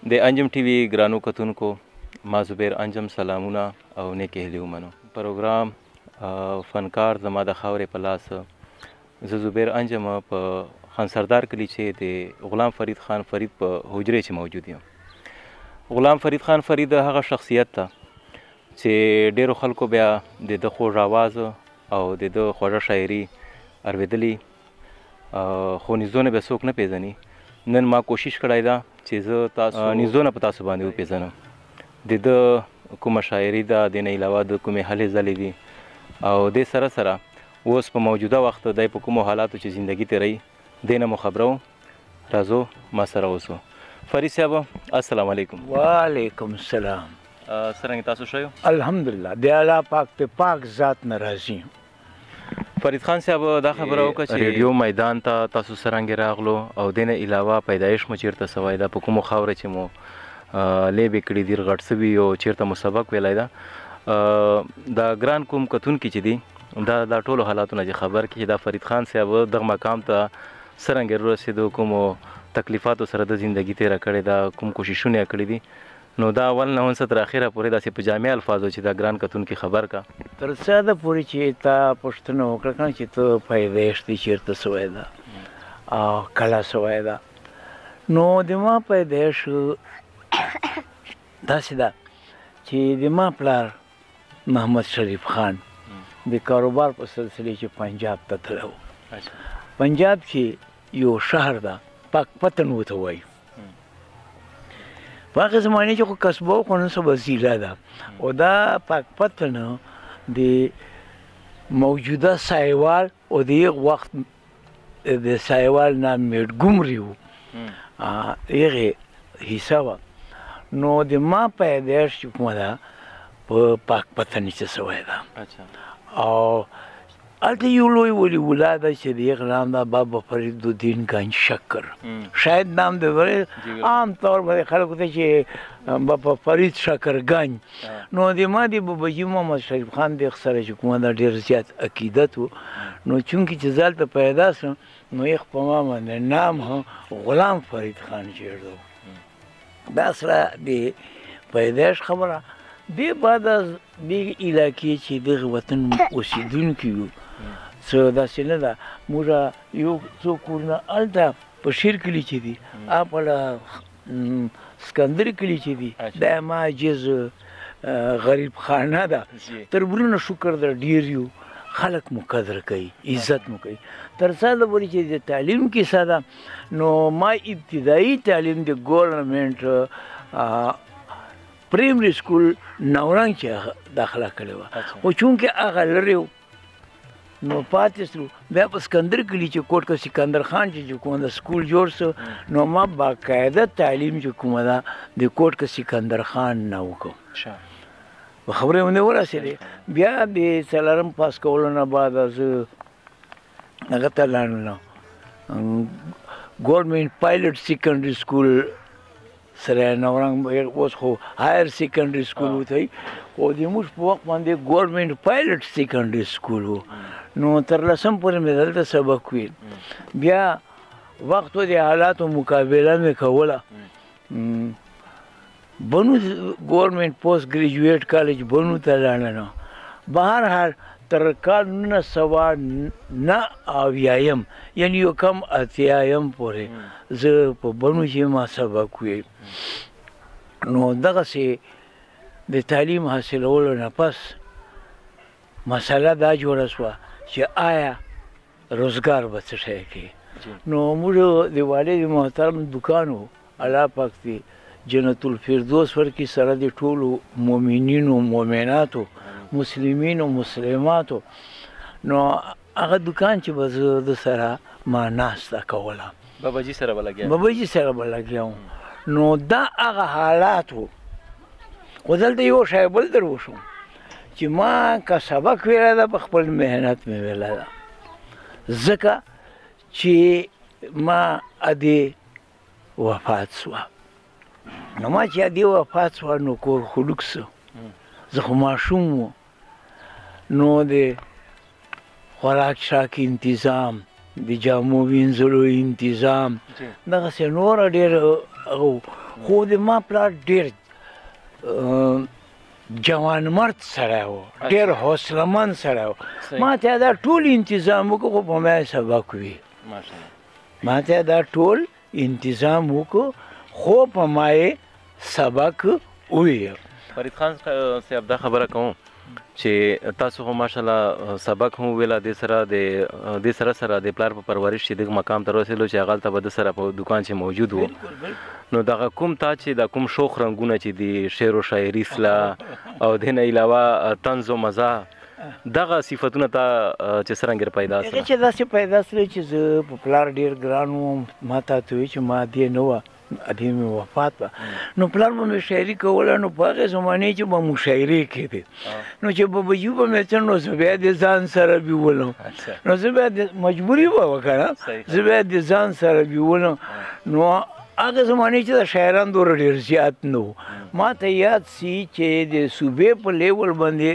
د انجم ټي وي ګرانو کتونکو ما زبیر انجم سلامونه او نیکې هیلې ومنو. پروګرام فنکار زما د خاورې په لاس زه زبیر انجم په خانسردار کلي چې د غلام فرید خان فرید په حجرې چې موجود یم. غلام فرید خان فرید هغه شخصیت ته چې ډیرو خلکو بیا د ده خوږ آواز او د ده خوږه شاعري اورېدلي خو نږدونه بیا څوک نه پیژني. نن ما کوشش کړی ده چې زه تاسو نږدونه په تاسو باندې وپېژنم. د ده کومه شاعري ده، د نه علاوه د کومې هلې ځلې دي او دې سره سره اوس په موجوده وخت دی په کومو حالاتو چې زندګي تیروي دې نه مو خبرو. راځو ما سره اوسو. فرید صاحب السلام علیکم. وعلیکم السلام. څرنګه تاسو ښه یو؟ الحمدلله د الله پاک په پاک ذات نه راضي. فرید خان صاحب دا خبره وکړه چې ریډیو میدان ته تاسو څرنګه راغلو او دې نه علاوه پیدایش مو چیرته سوی ده، په کومو خاوره چې مو لیبې کړي دي غټ سوي او چیرته مو سبق ویلی ده. دا ګران کوم کتونکي چې دي دا ټولو حالاتو نه چې خبر کړي چې دا فرید خان صاحب دغه مقام ته څرنګه رسېدو، کومو تکلیفاتو سره د زندګي تېره کړې ده، کوم کوششونه یې کړي دي. نو دا اول نه ونڅه تر اخره پورې داسې په جامع الفاظو چې دا ګران کتونکي خبر کا تر څه ده پورې چې تا پوښتنه وکړه کنه چې ته پیدایش دې چېرته سوی ده او کله سوی ده. نو د ما پیدایش داسې ده چې د ما پلار محمد شریف خان د کاروبار په سلسله چې پنجاب ته تللی و. پنجاب چې یو شهر ده پاک پتن ورته وایي. په هغه زمانې کې خو قصبه و خو نن څه وسیله ده او دا پاک پتن د موجوده سایوال او د یغ وخت د سایوال نام میډګومري و هغې حصه وه. نو د ما پیدایش چې کومه ده په پاک پتن کې سوی ده او هلته یو لوی ولي الله ده چې د هغه نام ده بابا فریدالدین گنج شکر. شاید نام د عام طور باندې خلکو ته چې بابا فرید شکر گنج. نو د ما د باباجي محمد شریف خان د هغه سره چې کومه ده ډېر زیات عقیدت و. نو چونکې چې زه هلته پیدا سوم نو یخ په ما باندې نام هم غلام فرید خان کېږدو. دا سره د پیدایش خبره. دې بعد از دې علاقې چې دغه وطن اوسېدونکي یو څه داسې نه ده. موږ یو څو کورونه هلته په شیر کلي چې دي هغه سکندر کلي چې دي دا معجز غریب خانه ده. تربرونه شکر ده ډېر یو خلک مو قدر کوي، عزت مو کوي. تر څه ده پورې چې د تعلیم کیسه ده نو ما ابتدایي تعلیم د ګورنمنټ پریمري سکول نورنګ چې داخله کړې وه خو چونکې هغه لرې و نو پاتې سو. بیا په سکندر کلي چې کوټ که سکندر خان چې کومه ده سکول جوړ سو نو ما باقاعده تعلیم چې کومه ده د کوټ که سکندر خان نه وکړو. په خبرې باندې ورسېدې. بیا د څلورم پاس کولو نه بعد زه هغه ته لاړم ګورنمنټ پایلټ سیکنډري سکول سره نورنګ اوس خو هایر سیکنډري سکول وتی خو د موږ په وخت باندې ګورنمنټ پایلټ سیکنډري سکول و. نو تر لسم پورې مې دلته سبق ویل. بیا وخت و د حالاتو مقابله مې کوله. بنو ګورنمنټ پوسټ ګریجویټ کالج بنو ته لاړم. بهرحال تر کال 1989 یعنی یو کم اتیایم پورې زه په بنو کې ما سبق ویل. نو دغسې د تعلیم حاصلولو نه پس مسله دا جوړه شوه چې آیا روزګار به څه شی کوي. نو موږ د والد محترم دکان و الله پاک دې جنت الفردوس ورکړي سره د ټولو مؤمنینو مؤمناتو مسلمینو مسلماتو. نو هغه دکان چې به زه د سره ما ناسته کوله باباجي سره به لګیا باباجي سره به لګیا وم. نو دا هغه حالات و. خو دلته یو شی بل در وشو چې ما که سبق ویلی ده په خپل محنت مې ویلی ده ځکه چې ما ادې وفات سوه. نو ما چې ادې وفات سوه نو کور خلوک سو. زه خو ماشوم و. نو د خوراک شاک انتظام د جامو وینځلو انتظام دغسې نوره ډېره خو د ما پلار ډېر جوانمرد سړی و، ډېر حوصلهمند سړی و. ما ته دا ټول انتظام وکړو خو په ما سبق وي. ما ته دا ټول انتظام وکړو خو په ما سبق وي. فرید خان صاحب دا خبره کوم چې تاسو خو ماشاءالله سبق هم ویله، دې سره د پلار په پرورش چې دغه مقام ته رسېدلو چې هغلته به د سره په دکان چې موجود و. نو دغه کوم تا چې د کوم شوق رنګونه چې د شعر و شاعري اصلاح او د نه علاوه طنز و مزاح دغه صفتونه ته چې څرنګه پیدا سول؟ چې داسې پیدا سول چې زه په پلار ډېر ګران وم. ما ته وایي چې ما دې نه وه، ادې مې وفات وه. نو پلار به مې شاعري کوله. نو په هغې زمانې چې به مشاعرې کېدې نو چې بابجي به مې څه نو زه بیا د ځان سره بیولم. نو زه بیا د مجبوري به وه که نه، زه بیا د ځان سره بیولم. نو هغه زمانې چې د شاعران دومره ډېر زیات نه وو. ما ته یاد سي چې د صوبې په لیول باندې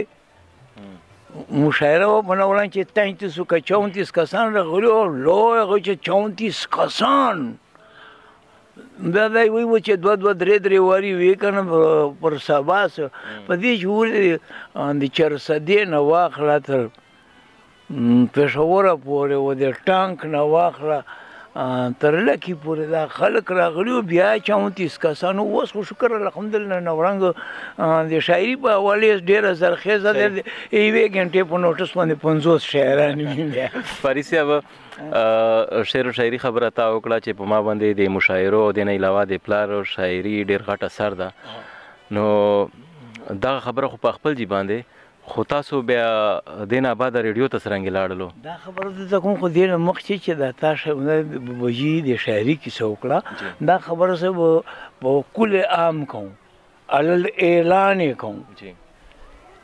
مشاعره وه په نولان چې 33 که 34 کسان راغلي وو. لوی هغه چې 34 کسان بیا دا یې وایي چې 2 3 وارې وې که نه پر سبا څه په دې چې ولې د چرسدې نه واخله تر پېښوره پورې و، د ټانک نه واخله تر لکې پورې دا خلک راغلي وو. بیا 34 کسان. اوس خو شکر الحمدلله نورنګ د شاعري په حوالې ډېره زرخیزه دی. یوې ګنټې په نوټس باندې 50 شاعران وي. فرید صاحب شعر و شاعري خبره تا وکړه چې په ما باندې د مشاعرو او د نه علاوه د پلار شاعري ډېر غټ اثر ده. نو دغه خبره خو په خپل جي باندې، خو تاسو بیا دې نه بعد ریډیو ته څرنګه لاړلو؟ دا خبره درته کوم خو دې نه مخکې چې دا تا بابجي د شاعري کیسه وکړه، دا خبره زه به په کل عام کوم، علل اعلان یې کوم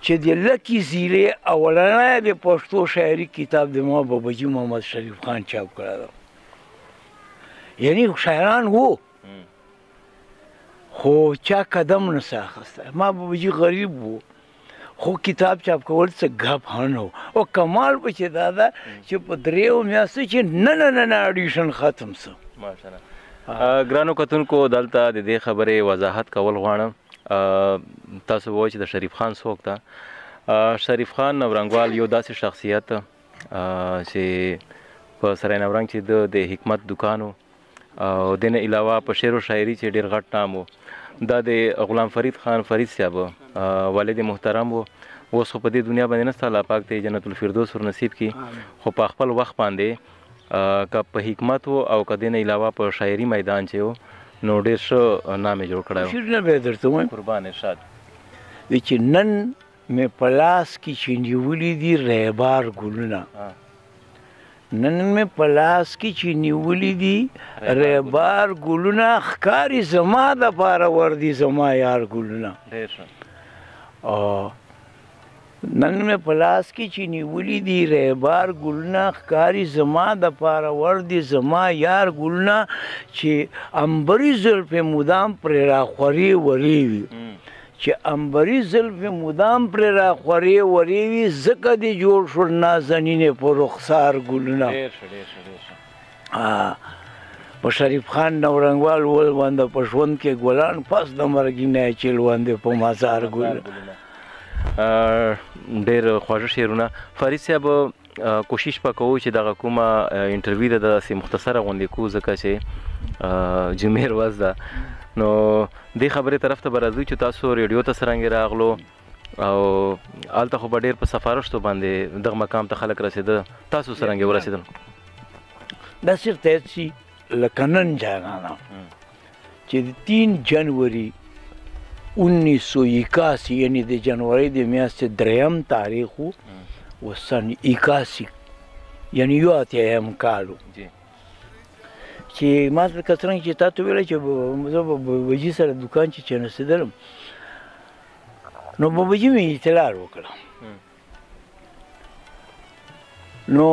چې د لکي زیلې اولنی د پښتو شاعري کتاب د ما بابجي محمد شریف خان چاپ کړی ده. یعنې شاعران وو خو چا قدم نه څه اخیستی. ما بابجي غریب وو خو کتاب چاپ کول څه ګپ هم نه و. او کمال به چې دا ده چې په 3 میاشتو چې نه اډیشن ختم سو. ماشاءالله. ګرانو کتونکو دلته د دې خبرې وضاحت کول غواړم. تاسو وایئ چې د شریف خان څوک ده؟ شریف خان نورنګوال یو داسې شخصیت چې په سرای نورنګ چې د حکمت دکان و او د نه علاوه په شعر و شاعري چې ډېر غټ نام و. دا د غلام فرید خان فرید صاحب والد محترم و. اوس خو په دې دنیا باندې نشته، الله پاک ته جنت الفردوس ور نصیب کړي. خو په خپل وخت باندې که په حکمت و او که د نه علاوه په شاعري میدان چې و نو ډېر ښه نام یې جوړ کړی و. شعرونه به یې درته ووایم قربان ارشاد. چې نن مې په لاس کې چې نیولي دي ریبار ګلونه، نن مې په لاس کې چې نیولي دي ریبار ګلونه، ښکاري زما دپاره وردي زما یار ګلونه. ډېر ښه. نن مې په لاس کې چې نیولي دي ریبار ګلونه، ښکاري زما دپاره وردي زما یار ګلونه، چې امبري زلفې مدام پرې راخورې ورې وي، چې امبري زلفې مدام پرې راخورې ورې وي، ځکه دې جوړ شول نازنینې په رخسار ګلونه. په شریف خان نورنګوال ولونده په ژوند کې ګلان، پس د مرګي نه چې لوندې په مزار ګلونه. ډېر خواږه شعرونه. فرید صاحب کوشش به کوو چې دغه کومه انټرویو ده داسې مختصره غوندې کړو ځکه چې جمعې ورځ ده. نو دې خبرې طرف ته به راځو چې تاسو ریډیو ته څرنګه راغلو او هلته خو به ډېر په سفارشتو باندې دغه مقام ته خلک رسېده، تاسو څرنګه ورسېدل؟ دا صرف داسې لکه نن جانانه چې د 3 جنوري 1981 یعنی د جنوري د میاشتې 3 تاریخ و سن 81 یعنی یو اتیایم کال و چې ما ته څرنګه چې تا ته ویله چې زه به بابجي سره دکان چې نڅېدلم نو بابجي مې اطلاع وکړه. نو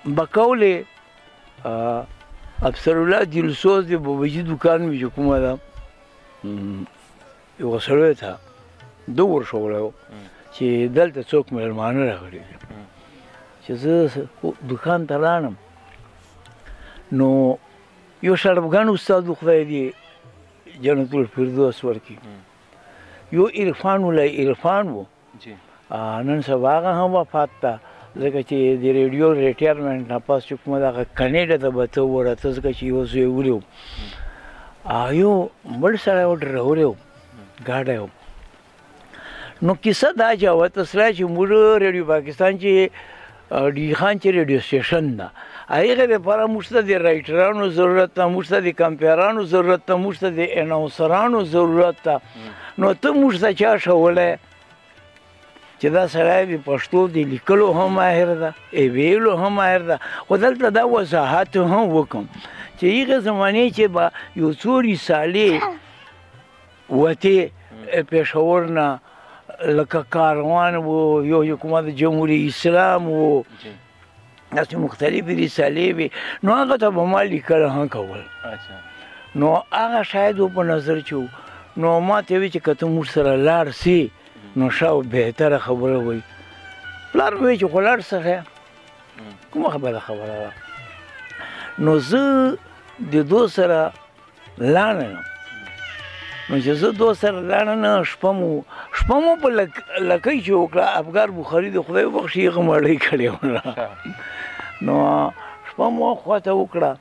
بقول افسر الله دلسوز د بابجي دکان مې چې کومه ده یو سړی ته ده ورښولی و چې دلته څوک مېلمانه راغلي دي چې زه دکان ته لاړم. نو یو شربګان استاد خدای دې جنت الفردوس ورکړي. یو عرفان الله عرفان و، نن سبا هغه هم وفات ته، ځکه چې د ریډیو ریټایرمنټ نه پس چې کومه دغه کنیډا ته به ته ورته، ځکه چې اوس یې ولی و. یو بل سړی و ډرایور و، ګاډی و. نو کیسه دا چې ورته سره چې موږ ریډیو پاکستان چې ډي خان چې ریډیو سټیشن ده، هغې دپاره موږ ته د رایټرانو ضرورت ده، موږ ته د کمپیرانو ضرورت ده، موږ ته د اناونسرانو ضرورت ده. نو ته موږ ته چا ښولی چې دا سړی د پښتو د لیکلو هم ماهر ده، ویلو هم ماهر ده. خو دلته دا وضاحت هم وکړم چې هغې زمانې چې به یو څو رسالې وتې پېښور نه، لکه کاروان و، یو کومه د جمهوري اسلام و، داسې مختلفې رسالې وې. نو هغه ته به ما لیکل هم کول. نو هغه شاید و په نظر چې و. نو ما ته وی چې که ته موږ سره لاړ سي نو ښه بهتره خبره وي. پلار وی چې خو لاړ څه کومه خبره ده. نو زه د دو سره لاړم. نو چې زه دو سره لاړم، شپه مو په لکۍ چې وکړه. افګار بخاري د خدای وبخښي هغه مړۍ کړې وه. نو شپه مو خواته وکړه،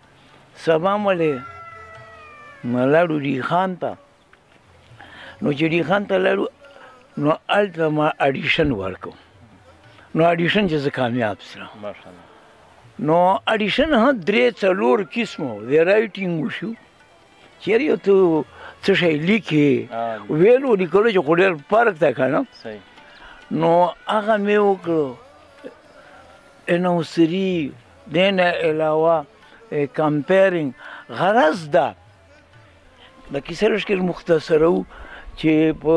سبا ملې لاړو ډي خان ته. نو چې ډي خان ته لاړو نو هلته ما اډیشن ورکړو. نو اډیشن چې زه کامیاب سره، نو اډیشن هم 3-4 قسمه د رایټینګ وشو. چېرې یو ته څه شی لیکې، ویلو لیکلو چې خو ډېر فرق دی که نه. نو هغه مې وکړو. اناونسري، دې نه علاوه کمپیرینګ. غرض ده د کیسه لښکر مختصره و چې په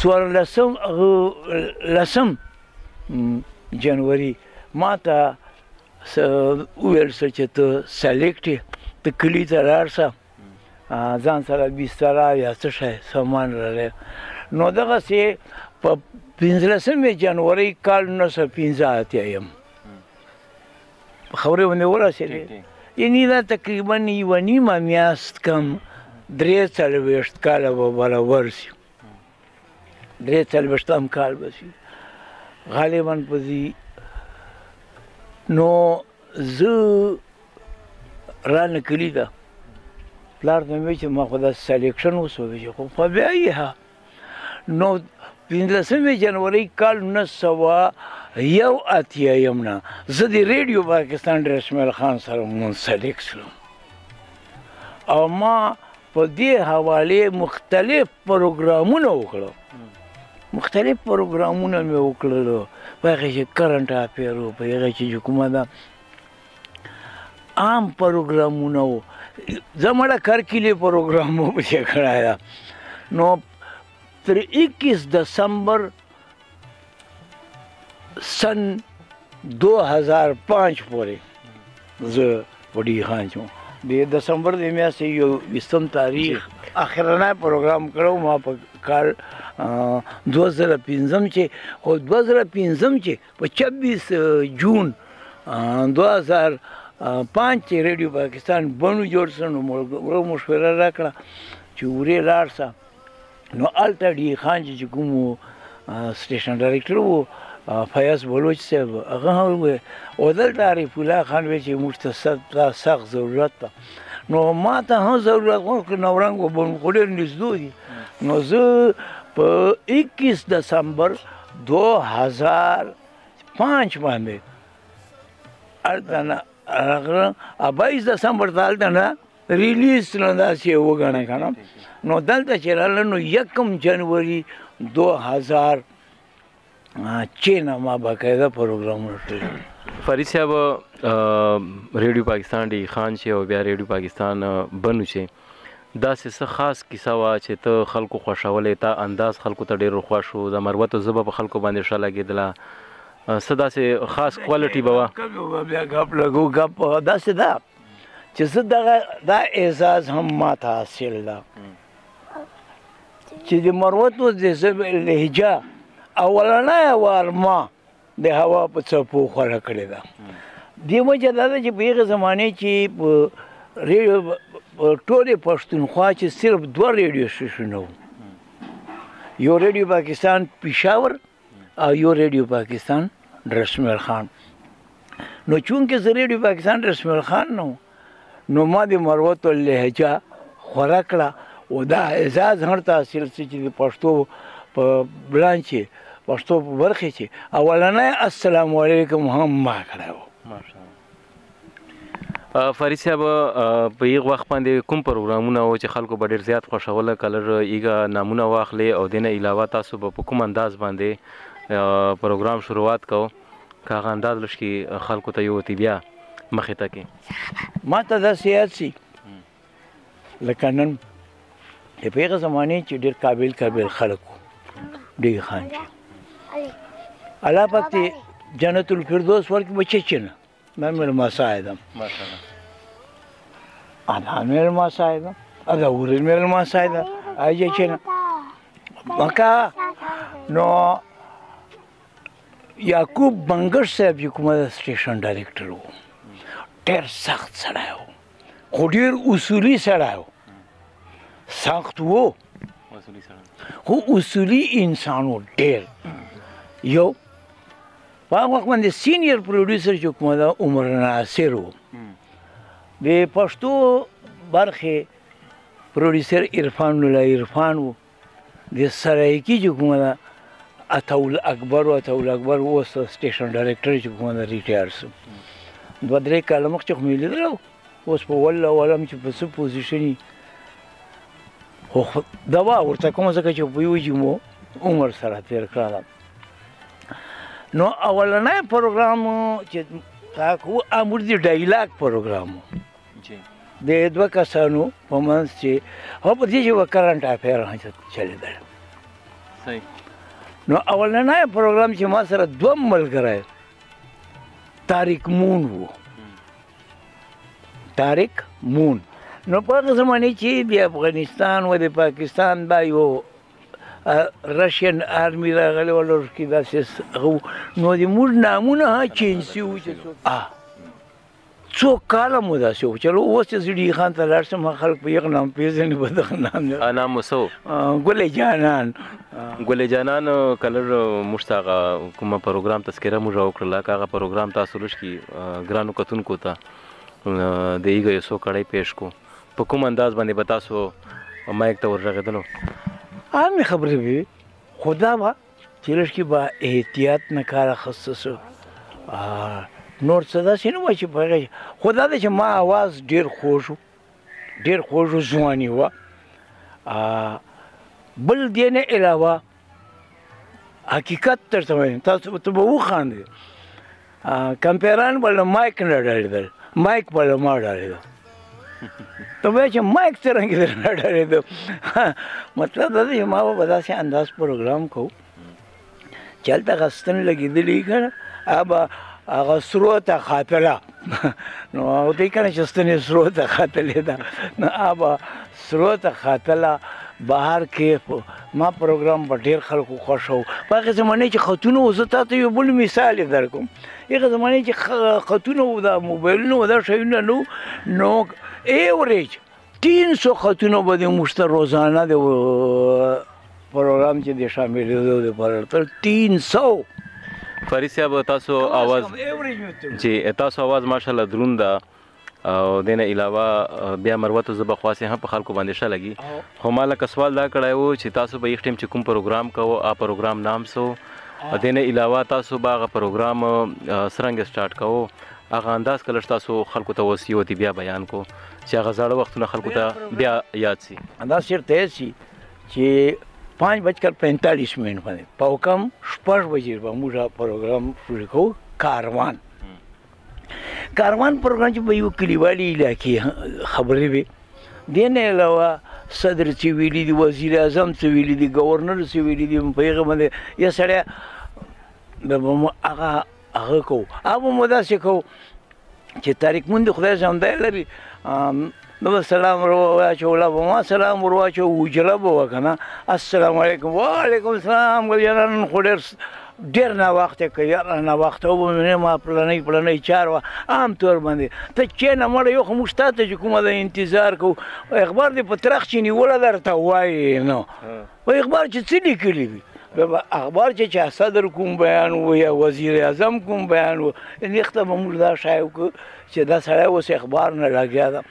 14 جنوري ما ته وویل څه چې ته سلیکټ یې، ته کلي ته لاړ شه، ځان سره بستره یا څه شی سامان لرې. نو دغسې په 15 جنوري کال 1985 خبرې باندې ورسېدې. یعنې دا تقریبا یوه نیمه میاشت کم 43 کاله به برابر شي. 43 کال به شي غالبا په دې. نو زه رانه کلي ته پلار ته مې ویل چې ما خو دا سلیکشن وسو، خو بیا یې. نو 15 جنوري کال 1981 نه زه د ریډیو پاکستان ډېر اسماعیل خان سره منسلک شوم، او ما په دې حوالې مختلف پروګرامونه وکړل. مختلف پروګرامونه مې وکړل، په هغې چې کرنټ افیر و، په هغې چې کومه ده عام پروګرامونه و. زه مړه کرکیلې پروګرام مو پکې کړی ده. نو تر 21 دسمبر سن 2005 پورې زه په ډي خان شوم. د دسمبر د میاشتې 20 تاریخ اخرنی پروګرام کړی ما په کال 2015 چې، خو 2015 چې په 26 جون 2005 چې ریډیو پاکستان بنو جوړ شو، نو مشوره راکړه چې ورې لاړ شه. نو هلته ډي خان چې کوم سټیشن ډایرکټر و فیاض بلوچ صاحب، هغه هم وویل، او دلته عارف الله خان ویل چې موږ ته سخت ضرورت ده. نو ما ته هم ضرورت و، نورنګ و بن خو ډېر نږدې دي. نو زه په 21 دسمبر 2005 باندې هلته نه راغلم. 22 دسمبر ته هلته نه ریلیز نه داسې وګڼئ که نه. نو دلته چې راغلم نو 1 جنوري 2000 چې نه ما باقاعده پروګرامونه ټول. فرید صاحب ریډیو پاکستان ډي خان چې او بیا ریډیو پاکستان بنو چې داسې څه خاص کیسه وه چې ته خلکو خوښولې، تا انداز خلکو ته ډېر خوښ و، د مروتو ژبه په خلکو باندې ښه لګېدله، څه داسې خاص کوالټي به وه؟ بیا ګپ لګو. ګپ داسې ده چې زه دا اعزاز هم ما ته حاصل ده چې د مروتو د ژبې لهجه اولنی وار ما د هوا په څپو خوره کړې ده. دې وجه دا ده چې په هغې زمانې چې په ټولې پښتونخوا چې صرف 2 ریډیو سټیشنونه وو، یو ریډیو پاکستان پېښور او یو ریډیو پاکستان رسمیل خان. نو چونکې زه ریډیو پاکستان رسمیل خان نه وم، نو ما د مروت اللهجه خوره کړه او دا اعزاز هر تحصیل چې د پښتو په برانچ کې پښتو په برخې کې اولنی السلام علیکم هم ما کړی و. فرید صاحب په یغ وخت باندې کوم پروګرامونه و چې خلکو به ډېر زیات خوښوله؟ کلر ایګه نامونه واخلې او دینه علاوه تاسو به په کوم انداز باندې پروګرام شروعات کو که هغه انداز لږ خلکو ته یوتي بیا مخې ته کې؟ ما ته داسې یاد سي لکه نن د په هغه زمانې چې ډېر قابل خلک وو، ډېر خان چې الله پاک دې جنت الفردوس ورکړي بچی چې نه من میلمه سایدم انا میلمه سایدم ادا ورین میلمه سایدم ایجه چې نه مکه. نو یعقوب بنګش صاحب چې کومه سټیشن ډایرکټر و، ډېر سخت سړی و خو ډېر اصولي سړی و، سخت و خو اصولي انسان و ډېر. یو په هغه وخت باندې سینیر پروډیوسر چې کومه ده عمر ناصر و، د پښتو برخې پروډیوسر عرفان الله عرفان و، د سرایکي چې کومه ده عطاول اکبر و، عطاول اکبر اوس سټیشن ډایرکټر چې کومه ده ریټایر شو. 2-3 کاله مخکې خو مې لیدلی و، اوس په والله عالم چې په څه پوزیشن یي خو دوا ورته کومه ځکه چې په یو جمو عمر سره تېر کړله. نو اولنی پروګرام چې تاکو امور د ډایلاګ پروګرام د 2 کسانو په منځ چې هغه په دې چې و کرنټ افیر چلېدل. نو اولنی پروګرام چې ما سره 2 ملګری طارق مون و، طارق مون. نو په هغه زمانې چې د افغانستان و د پاکستان دا یو رشین آرمی راغلی و لږ کې داسې نو د موږ نامونه چینج سوي وو چې څو کاله مو داسې وو. چلو اوس چې زه ډي خان ته لاړ شم خلک په یغه نام پېژني په دغه نام نام مو څه و؟ ګلې جانان. ګلې جانان کلر موږ ته هغه کومه پروګرام تذکره موږ وکړله که هغه پروګرام تاسو لږ کې ګرانو کتونکو ته د ایږه یو څو کړی پیش کو په کوم انداز باندې به تاسو مایک ته ورغېدلو؟ عامې خبرې وې خو دا به چې لږ کې به احتیاط نه کار اخیسته سو، نور څه داسې نه وه چې په هغې خو دا ده چې ما اواز ډېر خوږ و، ډېر خوږ و، ځواني وه. بل دې نه علاوه حقیقت درته وایم تاسو ته به وخاندئ کمپیران به له مایک نه ډارېدل، مایک به له ما ډارېده. ته وایې چې مایک څرنګه درنه ډارېده مطلب دا دی چې ما به داسې انداز پروګرام کوو چې هلته هغه ستن لګېدلي که نه هغه سرو ته خاطله نو ورته یې که نه چې ستنې سرو ته خاطلې ده نو هغه سرو ته خاطله بهر کې ما پروګرام به ډېر خلکو خوښوو. په هغې زمانې چې خطونه وو زه تا ته یو بل مثال یې در کوم. هغې زمانې چې خطونه وو دا موبایلونه وو دا شیونه نه وو نو ایوریج 300 خطونه به د موږ ته روزانه د پروګرام چې د شاملېدو دپاره تر 300. فرید صاحب تاسو آواز چې تاسو آواز ماشاءالله دروند ده او دینه علاوه بیا مروت زه به خاصه هم په خلکو باندې ښه لګي خو ما لکه سوال دا کړی و چې تاسو به یو ټیم چې کوم پروګرام کوو پروګرام نام سو دینه علاوه تاسو به هغه پروګرام څرنګه سٹارټ کوو هغه انداز کله تاسو خلکو ته وصیت بیا بیان کو چې هغه زاړه وختونه خلکو ته بیا یاد سي. انداز چیرته سي چې 5:45 باندې په حکم 6 بجې به موږ پروګرام شروع کوو. کاروان پروګرام چې په یو کلیوالي علاقې خبرې وي دې نه علاوه صدر چې ویلي دي وزیر اعظم چې ویلي دي ګورنر چې ویلي دي په هغه باندې یا سړی هغه کوو هغه مو داسې کوو چې طارق مون د خدای ژوندی لري نو به سلام ورواچوله به ما سلام ورواچو وجله به وه که نه السلام علیکم وعلیکم السلام ګل جانان خو ډېر ډېر ناوخته کوي یاره ناوخته وبه ما پلنی چار وه عام طور باندې ته کښېنه مړه یو خو موږ ستا ته چې کومه ده انتظار کوو اخبار دې په ترخ چې نیوله درته وایي نو په اخبار چې څه لیکلي دي اخبار چې چا صدر کوم بیان و یا وزیر اعظم کوم بیان و نیخته به موږ دا شای وکړو چې دا سړی اوس اخبار نه لګیا ده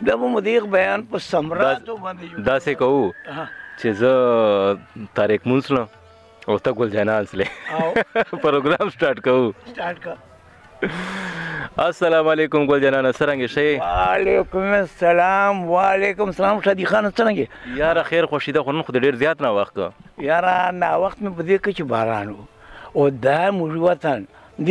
بیا به مو د هغه بیان په ثمراتو باندې داسې کوو چې زه طارق مونسلم او ته ګل جانان سلې پروګرام سٹارټ کوو السلام علیکم ګل جانانه څرنګه شئ وعلیکم السلام وعلیکم السلام شادي خان څرنګه یاره خیر خوشي ده خو نن خو د ډېر زیات ناوخت یاره ناوخت مې په دې کې چې باران و او دا موږ وطن د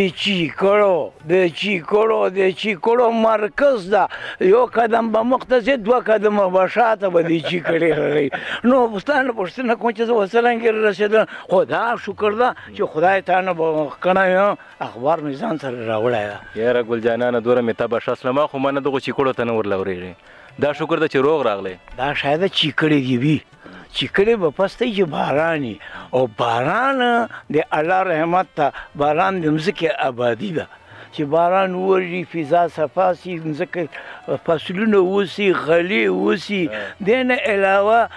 چیکړو مرکز ده یو قدم به مخته ځې دوه قدمه به شاته به د چیکړې رغی نو ستا نه پوښتنه کوم چې زه اوس څرنګه رسېدم خو دا شکر ده چې خدای تا نه به کړی اخبار مې ځان سره راوړی ده یاره ګل جانانه دوره مې تبه شسله ما خو ما نه دغو چیکړو ته نه ورلورېږي دا شکر ده چې روغ راغلی دا شاید چیکړې دي وي چیکړې به پستی چې باراني او باران د الله رحمت ته باران د مځکې آبادي ده چې باران ووري فضا صفا سي مځکه فصلونه وسي غلې وسي دې نه علاوه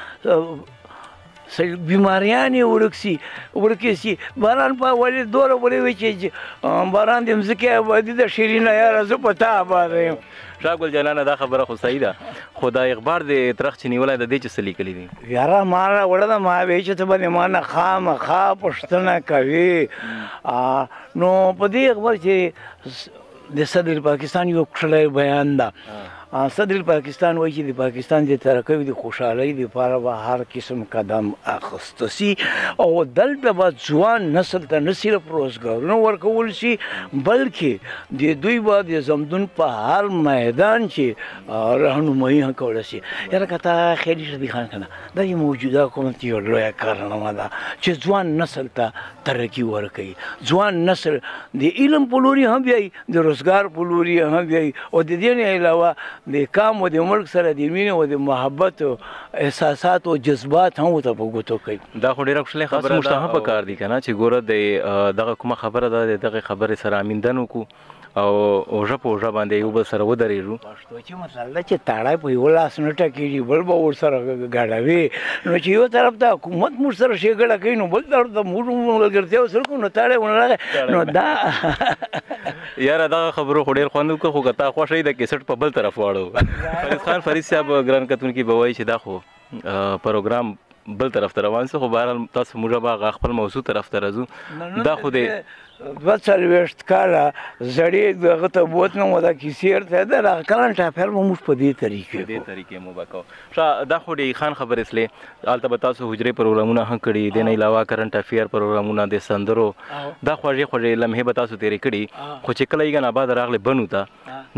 بیماریانې ورکې سي باران په اولې دوره ورې وي چې باران د مځکې آبادي ده شیرینه یاره زه په تا آباد یم شاه ګل جانانه دا خبره خو صحیح ده خو دا اخبار د ترخ چې نیولی د دې چې څه لیکلي دي یاره ما راوړه ده ما وایي چې ته به د ما نه خامخا پوښتنه کوې نو په دې اخبار چې د صدر پاکستان یو کښلی بیان ده صدر پاکستان وایي چې د پاکستان د ترقۍ د خوشحالۍ دپاره به هر قسم قدم اخیسته سي او دلته به ځوان نسل ته نه صرف روزګارونه ورکول شي بلکې د دوی به د زمدون په هر میدان چې رهنمایي هم کولی شي یاره که ته خیالي شدي خان که نه دا د موجوده حکومت یو لویه کارنامه ده چې ځوان نسل ته ترقي ورکوي ځوان نسل د علم په لوري هم بیایي د روزګار په لوري هم بیایي او د دې نه علاوه د کام او د ملک سره د مینې او د محبت او احساسات او جذبات هم ورته په ګوتو کوي دا خو ډېره ښکلې خبره ده موږ ته هم پکار دي که نه چې ګوره د دغه کومه خبره ده د دغې خبرې سره امیندن وکړو او اوژه په اوژه باندې یو بل سره ودرېږو پښتو چې مسله ده چې تاړی په یو لاس نه ټکېږي بل به ورسره ګډوي نو چې یو طرف ته حکومت موږ سره ښېګړه کوي نو بل طرف ته موږ ملګرتیا ورسره کوو نو تاړی ونه راغی نو دا یاره دغه خبرو خو ډېر خوند وکړه خو که تا خوښه وي د کیسټ په بل طرف واړو فرید خان فرید صاحب ګران کتونکي به وایي چې دا خو پروګرام بل طرف ته روان سو خو بهرحال تاسو موږ به خپل موضوع طرف ته راځو دا خو د 42 کاله زړې دغه ته بوتلم او دا کیسې ورته ده دغه کرنټ افیر به موږ په دې طریقې مو به کوو دا خو د خان خبرې سلې هلته به تاسو حجرې پروګرامونه هم کړي دې نه علاوه کرنټ افیر پروګرامونه د سندرو دا خوږې خوږې لمحې به تاسو تېرې کړي خو چې کله یې آباد راغلی بنو ته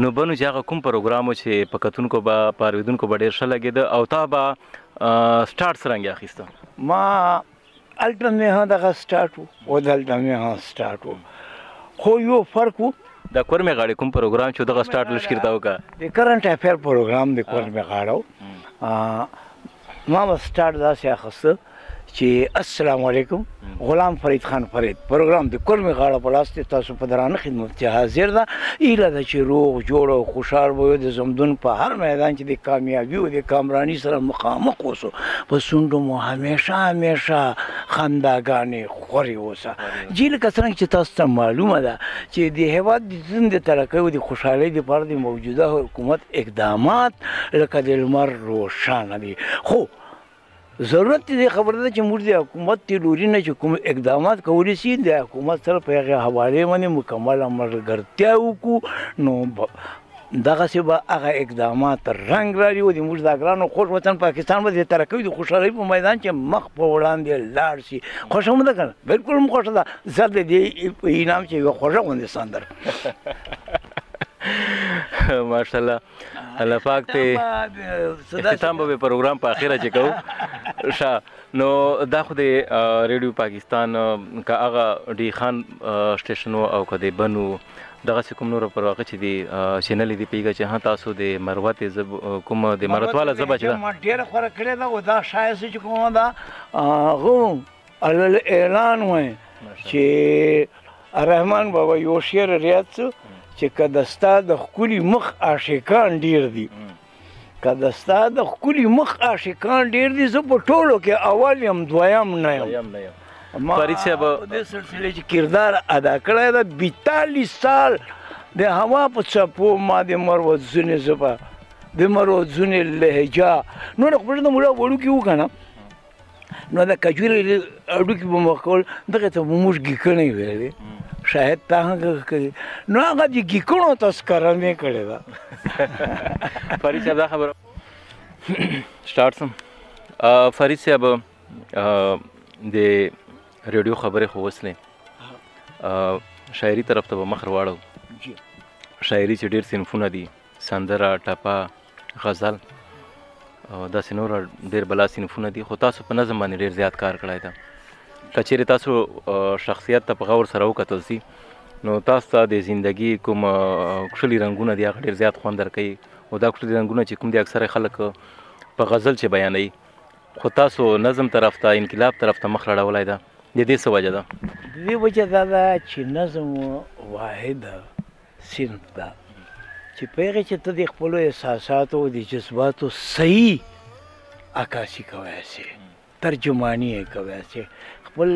نو بنو چې هغه کوم پروګرام و چې په کتونکو به په اورېدونکو به ډېر ښه لګېده او تا به سټارټ څرنګه اخیسته ما هلته مې هم دغه سټارټ و او دلته مې هم سټارټ و خو یو فرق و د کورمې غاړې کوم پروګرام چې دغه سټارټ لږ ښکېرته وکړه د کرنټ افیر پروګرام د کورمې غاړه ما به سټارټ داسې اخیسته چې السلام علیکم غلام فرید خان فرید پروګرام د کورمې غاړه په لاس کې تاسو په درانه خدمت کې حاضر ده ایله ده چې روغ جوړ او خوشحال به د زمدون په هر میدان چې د کامیابي او د کامراني سره مخامخ اوسو په شونډو مو همیشه خنداګانې خورې اوسه جې لکه څرنګه چې تاسو ته معلومه ده چې د هېواد د ترقۍ او د خوشحالۍ دپاره د موجوده حکومت اقدامات لکه د لمر روښانه دي خو ضرورت دې خبره ده چې موږ د حکومت د لوري نه چې کوم اقدامات کولی شي د حکومت سره په هغې حوالې باندې مکمله ملګرتیا وکړو نو دغسې به هغه اقدامات رنګ رالي او د موږ د ګرانو خوږ وطن پاکستان به د ترقۍ د خوشحالۍ په میدان کې مخ په وړاندې لاړ شي خوښه مو ده که نه بلکل هم خوښه ده زه د دې په انعام چې یوه خوږه غوندې سندره ماشاءالله الله پاک ته اختتام به پروګرام په اخره چې کوو نو دا خو د ریډیو پاکستان که هغه ډي خان سټیشن او که د بنو دغسې کوم نور پر واقع چې د چینل دي پوهېږه چې ها تاسو د مروتې کوم د مروتواله ژبه چې ده ما ډېره خوره کړې ده او دا ښایسته چې کومه ده هغه اعلان وایي چې رحمان بابا یو شعر ریاض څه چې که د ستا د ښکلي مخ عاشقان ډېر دي که د ستا د ښکلي مخ عاشقان ډېر دي زه په ټولو کې اول یم دویم نه یم ما فرید صاحب دې سلسلې چې کردار ادا کړی ده 42 سال د هوا په څپو ما د مروتزونې ژبه د مروتزونې لهجه نور خپل د ملا وړوکي وکړه نه نو د کجورې اډوکي به مخ کول دغه ته به موږ ګیکڼې ویلې شاید تا هغه کوي نو هغه د ګیکڼو تذکره مې کړې ده فرید صاحب دا خبره سٹارټ سم فرید صاحب د ریډیو خبرې خو وسلې شاعري طرف ته به مخ راواړو شاعري چې ډېر صنفونه دي سندره ټپه غزل او داسې نور ډېر بلا صنفونه دي خو تاسو په نظم باندې ډېر زیات کار کړی ده که چیرې تاسو شخصیت ته په غور سره وکتل سي نو تاسو ته د زندګي کوم کښلي رنګونه دي هغه ډېر زیات خوند درکوي او دا کښلي رنګونه چې کوم دي اکثره خلک په غزل چې بیانوي خو تاسو نظم طرف ته انقلاب طرف ته مخ راړولی ده د دې څه وجه ده د دې وجه دا ده چې نظم واحد صنف ده چې په هغې چې ته د خپلو احساساتو او د جذباتو صحیح عکاسي کولی سې ترجماني یې کولی سې خپل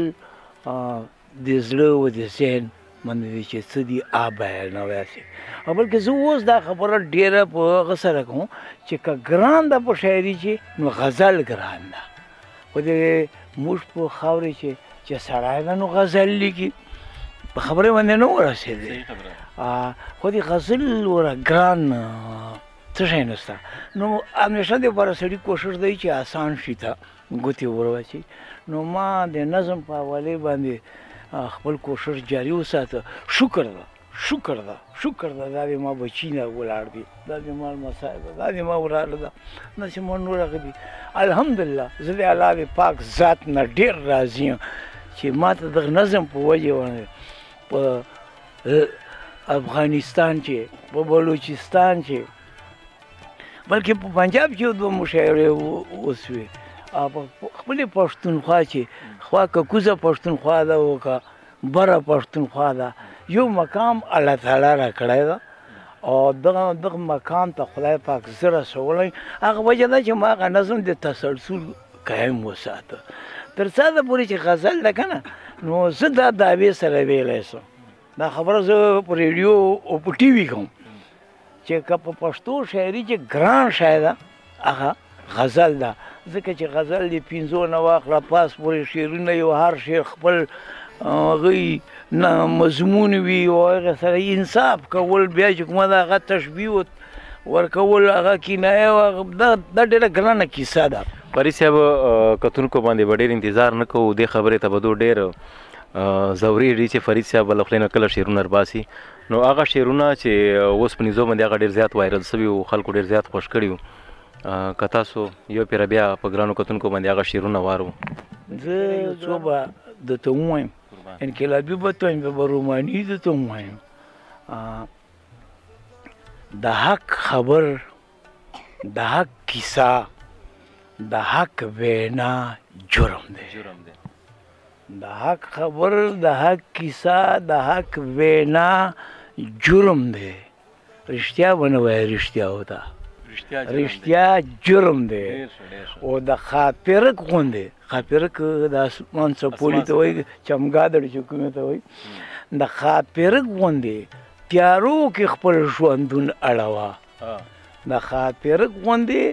د زړه او د ذهن باندې چې څه دي بیانولی سې او بلکې زه اوس دا خبره ډېره په هغه سره کوم چې که ګران ده په شاعري چې نو غزل ګران ده خو د موږ په خاورې چې سړی ده نو غزل لیکي په خبرې باندې نه ورسېدی خو د غزل وره ګران څه شی نشته نو همیشه دپاره سړي کوشش دی چې آسان شي ته ګوتې ورواچي نو ما د نظم په حوالې باندې خپل کوشش جاري وساته شکر ده شکر ده شکر ده دا د ما بچي نه ولاړ دي دا د ما لمسی ده دا د ما ولاړه ده داسې ما نور هغه دي الحمدلله زه د الله د پاک ذات نه ډېر راضي یم چې ما ته دغه نظم په وجې باندې په افغانستان چې په بلوچستان چې بلکې په پنجاب کې دوه مشاعرې وسوې په خپلې پښتونخوا چې خوا که کوزه پښتونخوا ده او که بره پښتونخوا ده یو مقام الله تعالی را کړی ده او دغه مقام ته خدای پاک زه رسولی هغه وجه ده چې ما هغه نظم د تسلسل قایم وساته تر څه ده پورې چې غزل ده که نه نو زه دا دعوې سره ویلی سم دا خبره زه په ریډیو او په ټي وي کوم چې که په پښتو شاعري چې ګران شی ده هغه غزل ده ځکه چې غزل د 5 نه واخله پاس پورې شعرونه یو هر شعر خپل هغوی نه مضمون وي او هغې سره انصاف کول بیا چې کومه ده هغه تشبیه ورکول هغه کنایه دا ډېره ګرانه کیسه ده فرید صاحب کتونکو باندې به ډېر انتظار نه کوو دې خبرې ته به دو ډېر ضروري چې فرید صاحب له خولې نه کله شعرونه رباسي نو هغه شعرونه چې اوس په نظام باندې هغه ډېر زیات وایرل سوي او خلکو ډېر زیات خوښ کړي وو که تاسو یو پیره بیا په ګرانو کتونکو باندې هغه شعرونه وارو زه څو به درته ووایم انقلابي به ته وایم به روماني درته ووایم د حق خبر د حق کیسه د حق وینا جرم دی د حق خبر د حق کیسه د حق وینا جرم دی رښتیا به نه وایي رښتیا وته رښتیا جرم دی او د خاپرک غوندې خاپرک د اسمان څپولي ته وایي چمګادړ چې کومې ته وایي د خاپرک غوندې تیارو کې خپل ژوندون اړوه د خاپرک غوندې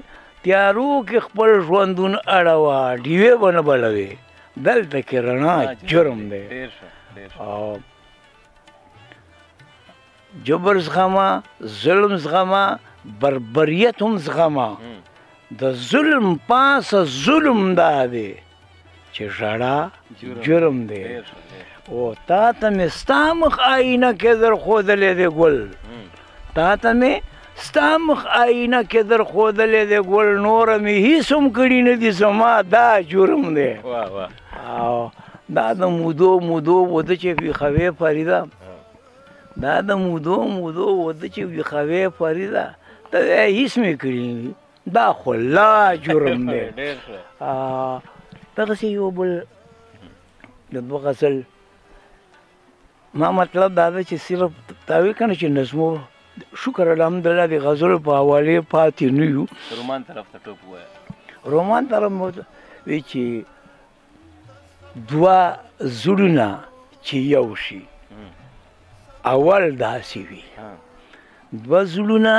تیارو کې خپل ژوندون اړوه ډیوې به نه بلوې دلته کې رڼا جرم دی او جبر زغمه ظلم زغمه بربریت هم زغمه د ظلم پاسه ظلم دا دی چې ژړا جرم دی او تا ته مې ستا مخ آینه کې در ښودلی دی ګل تا ته مې ستا مخ آینه کې در ښودلی دی ګل نوره مې هېڅ هم کړي نه دي زما دا جرم دی او دا د مودو وده چې ویښوې فریده دا د مودو وده چې ویښوې فریده ته هېڅ مې کړي نه دي دا خو لا جرم دی دغسې یو بل د دوه غزل ما مطلب دا ده چې صرف تاوی کنه چې نظمو شکر الحمدلله د غزلو په حوالې پاتې نه یو. رومان طرف ته ټوپ ووایه. رومان طرف مو وی چې دوه زړونه چې یو شي اول داسې وي، دوه زړونه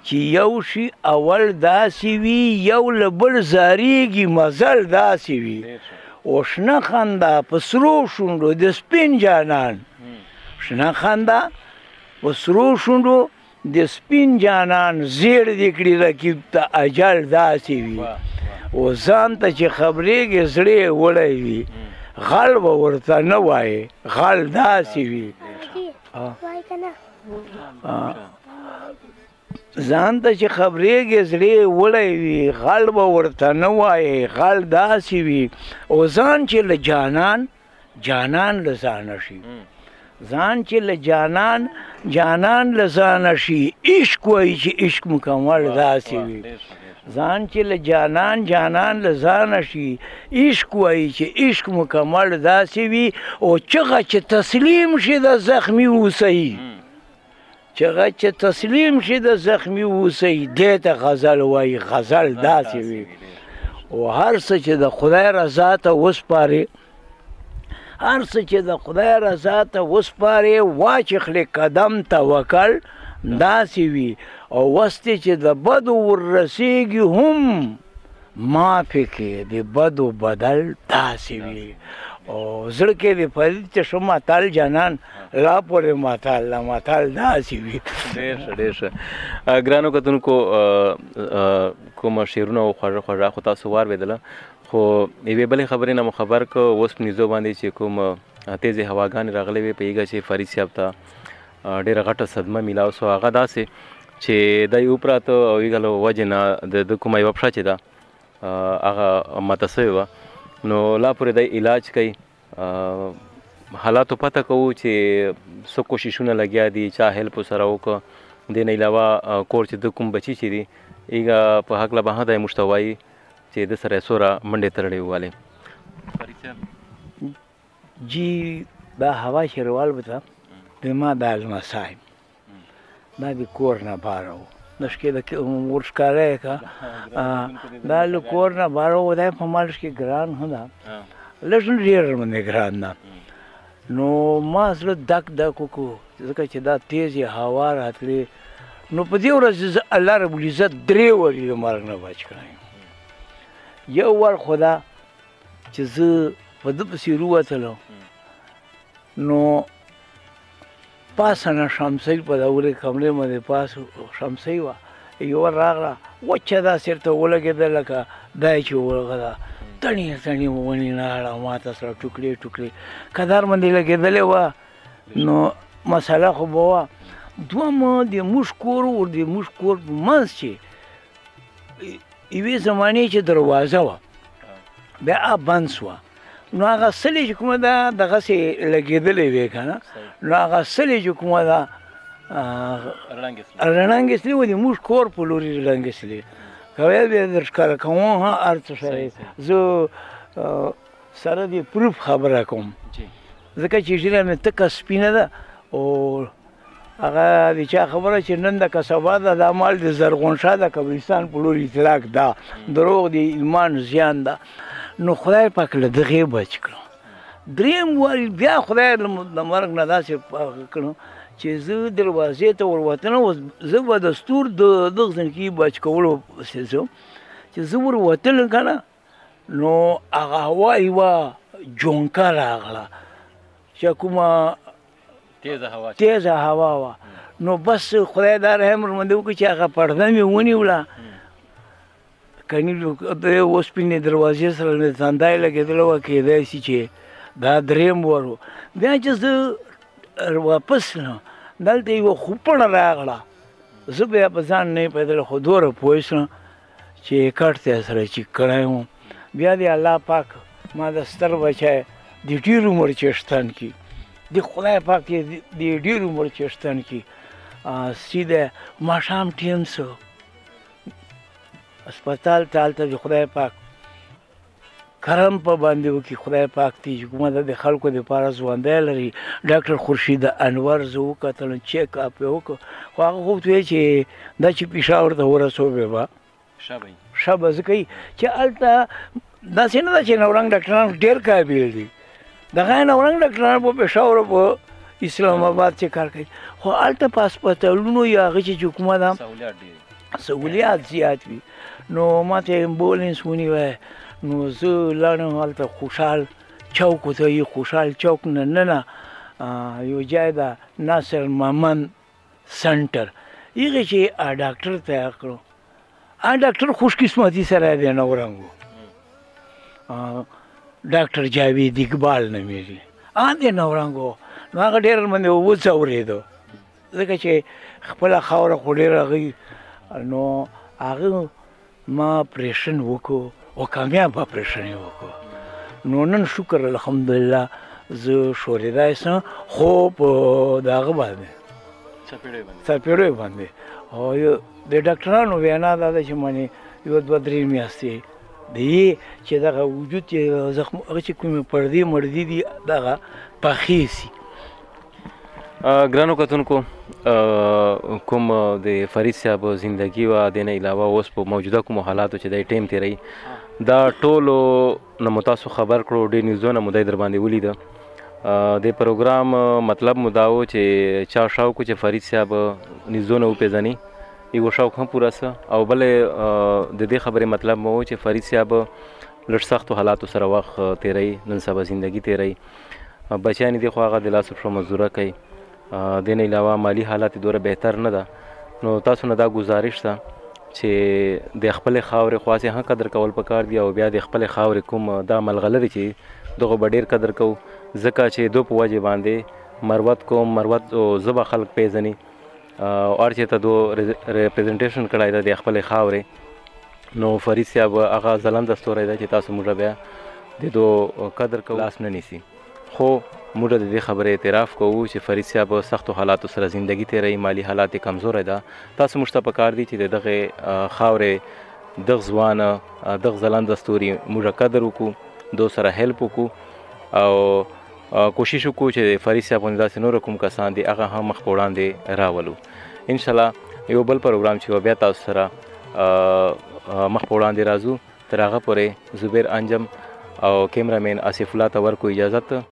چې یو شي اول داسې وي، یو له بل زاریږي مزل داسې وي. او شنه خندا په سرو شونډو د سپین جانان، شنه خندا په سرو شونډو د سپین جانان، زیړ دې کړي رقیب ته اجل داسې وي. او ځان ته چې خبرېږي زړه یې وړی وي، غل به ورته نه وایې، غل داسې وي. ځان ته چې خبرېږي زړه یې وړی وي، غل به ورته نه وایې، غل داسې وي. او ځان چې له جانان له ځانه شي، ځان چې له جانان له ځانه شي، عشق وایي چې عشق مکمل داسې وي. ځان چې له جانان له ځانه شي، عشق وایي چې عشق مکمل داسې وي. او چغه چې تسلیم شي د زخمي اوسئ، چغه چې تسلیم شي د زخمي اوسئ، دې ته غزل وایي، غزل داسې وي. او هر څه چې د خدای رضا ته وسپارې، هر څه چې د خدای رضا ته وسپارې، واچخلې قدم توکل داسې وي. او وستې چې د بدو وررسېږي هم معافې کې د بدو بدل داسې وي. او زړه کې د فرید چې شو متال جانان لا پورې متال داسې وي. ډېر ښه ډېر ښه. ګرانو کتونکو کومه شعرونه او خوږه خوږه خو تاسو واورېدله، خو یوې بلې خبرې نه مو خبر کړ اوس په نږدو باندې چې کوم تیزې هواګانې راغلې وې، پوهېږه چې فرید صاحب ته ډېره غټه صدمه میلاو سو. هغه داسې چې دی وپراته او هغه وجې نه د کومه یوه پښه چې ده هغه ماته سوې وه، نو لا پورې دی علاج کوي. حالاتو پته کوو چې څه کوششونه لګیا دي، چا هیلپ سره وکړه. دې نه علاوه کور چې د کوم بچي چې دي هغه په هکله به هم دی موږ ته وایي چې د سره یې څومره منډې ترړې ووالې. فرید صاحب جی دا هوا شیروال بته د ما دا لمسی دا د کور نه باره و، نشکې د ورښکاره یې که دا له کور نه باره و. دا په مالش کې ګران هم ده، لږ نه ډېر باندې ګران ده. نو ما زړه دک وکړو ځکه چې دا تیزې هوا راتلې. نو په دې ورځ زه الله رب العزت 3 ورځې د مرګ نه بچ کړی. یو ور خو دا چې زه په ده پسې ووتلم، نو پاسه نه شمسۍ په دورې کمرې باندې پاس شمسۍ وه، یوه راغله وچه داسې ورته ولګېده لکه دای چې ولغه ده، تڼې تڼې ونېناړه ما ته سره ټوکړې ټوکړې کدار باندې لګېدلې وه. نو مسله خو به وه. دویمه د موږ کور و، د موږ کور په منځ چې یوې زمانې چې دروازه وه بیا بند سوه، نو هغه سلې چې کومه ده دغسې لګېدلې وې که نه، نو هغه سلې چې کومه ده رڼنګې سلې وه، د موږ کور په لورې رڼنګې سلې که بیا بیا در ښکاره کوم هر څه سره زه سره د پروف خبره کوم، ځکه چې ږیره مې تکه سپینه ده. او هغه د چا خبره چې نن ده که سبا ده، دا مال د زرغون شاه د قبرستان په لور اطلاق ده، دروغ د ایمان زیان ده. نو خدای پاک له دغې بچ کړو. درېیم واري بیا خدای د مرګ نه داسې کړو چې زه دروازې ته وروتلم. زه به دستور د دغه ځنکي بچ کولو پسې ځم چې زه وروتلم که نه، نو هغه هوا یوه جونکه راغله چې کومه تیزه هوا وه. نو بس خدای دا رحم ورباندې وکړي چې هغه پرده مې ونیوله، کني د اوسپنې دروازې سره مې تنده یې لګېدله وه، کېدای شي چې دا 3م ور و. بیا چې زه واپس نو دلته یوه خوپړه راغله، زه بیا په ځان نه پوهېدله، خو دومره پوه شوم چې کټ ته یې سره چیک کړی وم. بیا د الله پاک ما د ستر بچی د ډېر عمر چېښتن کړي، د خدای پاک یې د ډېر عمر چېښتن کړي. سیده ماښام ټیم سو هسپتال ته هلته د خدای پاک کرم په باندې وکړي خدای پاک دې چې کومه ده د خلکو دپاره ژوندی لري. ډاکټر خورشید انور زه وکتلم چیک اپ یې وکړ خو هغه خو ورته ویل چې دا چې پېښور ته ورسوبې به ښه به ځکه چې هلته داسې نه ده چې نورنګ ډاکټران ډېر قابل دي دغه نورنګ ډاکټران په پېښور په اسلام آباد چې کار کوي خو هلته په هسپتالونو یا هغه چې کومه ده سهولیات زیات وي. نو ما ته امبولینس ونیوی نو زه لاړم هلته خوشحال چوک ته وایي خوشحال چوک نه نه یو ځای ده ناصر مامن سنټر هغې چې ډاکټر تیار کړو ډاکټر خوش قسمتي سره دی نورنګ و ډاکټر جاوید اقبال نومیږي دی نورنګ و نو هغه ډېر باندې وځورېدو ځکه چې خپله خاوره خو ډېر هغوی نو هغه ما اپریشن وکړو او کامیاب اپریشن یې وکړو. نو نن شکر الحمدلله زه شورېدی سم خو په د هغه باندې څپېړیو باندې او د ډاکټرانو وینا دا ده چې مانې یو دوه درې میاشتې دی چې دغه وجود چې زخم هغه چې کومې پردې مردې دي دغه پخې سي. ګرانو کتونکو کوم د فرید صاحب زندگی و د نه علاوه اوس په موجوده کومو حالاتو چې د ټیم تیری دا ټولو نه مو تاسو خبر کړو ډېر نیوزونه مو دی در باندې ولیده. د پروګرام مطلب مو دا و چې چا شوق چې فرید صاحب نیوزونه وپېژني یو شوق هم پوره سه او بلې د دې خبرې مطلب مو و چې فرید صاحب لږ سختو حالاتو سره وخت تیری نن سبا زندگی تیری بچیان دي خو هغه د لاسو پښو مزدوره کوي د نه علاوه مالی حالات دوره بهتر نه ده. نو تاسو نه دا گزارش ده چې د خپل خاورې خاصه هم قدر کول پکار دی او بیا د خپل خاورې کوم دا ملغلره چې دغه ډېر قدر کو ځکه چې دو په وجه باندې مروت کوم مروت او زبا خلق پیژني او چې ته دو ریپرزنټیشن کړای دا د خپل خاورې نو فرید صاحب هغه ځلند ستوري ده چې تاسو موږ بیا د دو قدر کو لاس نه نیسی. خو موږ د دې خبرې اعتراف کوو چې فرید صاحب سختو حالاتو سره زندگی تیری مالی حالات کمزوره ده. تاسو موږ ته پکار دي چې دغه خاورې دغه ځوانه دغه ځلند ستوري موږ قدر وکړو دو سره هیلپ وکړو او کوشش وکړو چې فرید صاحب باندې داسې نور کوم کسان دي هغه هم مخ په وړاندې راولو. ان شاء الله یو بل پروګرام چې بیا تاسو سره مخ په وړاندې راځو تر هغه پورې زبیر انجم او کیمرامین آصف الله ته ورکو اجازت.